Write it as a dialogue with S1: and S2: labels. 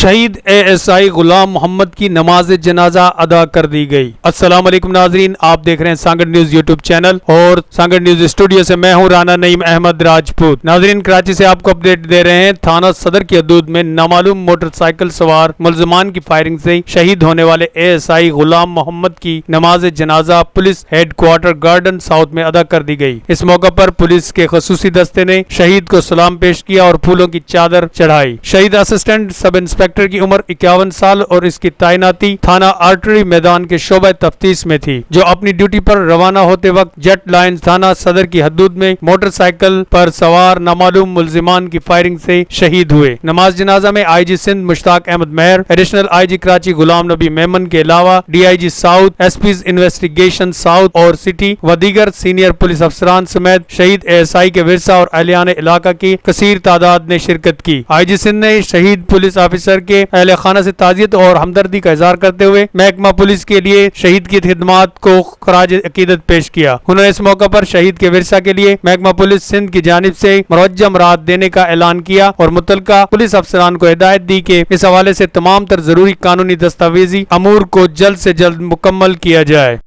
S1: شہید ASI غلام محمد کی نماز جنازہ ادا کر دی گئی۔ السلام علیکم ناظرین، آپ دیکھ رہے ہیں سانگڈ نیوز یوٹیوب چینل اور سانگڈ نیوز اسٹوڈیو سے میں ہوں رانا نعیم احمد راجپوت۔ ناظرین، کراچی سے آپ کو اپڈیٹ دے رہے ہیں۔ تھانہ صدر کی حدود میں نامعلوم موٹر سائیکل سوار ملزمان کی فائرنگ سے شہید ہونے والے ASI غلام محمد کی نماز جنازہ police head quarter garden south میں ادا کر دی گئی۔ اس موقع پر پولیس کے خصوصی دستے نے شہید کو سلام پیش کیا اور پھولوں کی چادر چڑھائی۔ شہید اسسٹنٹ سب انسپکٹر کی عمر 51 سال اور اس کی تعیناتی تھانہ آرٹری میدان کے شعبہ تفتیش میں تھی، جو اپنی ڈیوٹی پر روانہ ہوتے وقت جیٹ لائن تھانہ صدر کی حدود میں موٹر سائیکل پر سوار نامعلوم ملزمان کی فائرنگ سے شہید ہوئے۔ نماز جنازہ میں IG سندھ مشتاق احمد مہر، ایڈیشنل IG کراچی غلام نبی میمن کے علاوہ DIG south, SP's investigation south اور سٹی و دیگر سینئر پولیس افسران سمیت شہید ASI کے ورثہ اور اہلیان علاقہ کی کثیر تعداد نے شرکت کی۔ IG سندھ نے شہید پولیس آفیسر کے اہل خانہ سے تعزیت اور ہمدردی کا اظہار کرتے ہوئے محکمہ پولیس کے لیے شہید کی خدمات کو خراج عقیدت پیش کیا۔ انہوں نے اس موقع پر شہید کے ورثہ کے لیے محکمہ پولیس سندھ کی جانب سے مروجہ امراض دینے کا اعلان کیا اور متعلقہ پولیس افسران کو ہدایت دی کہ اس حوالے سے تمام تر ضروری قانونی دستاویزی امور کو جلد سے جلد مکمل کیا جائے۔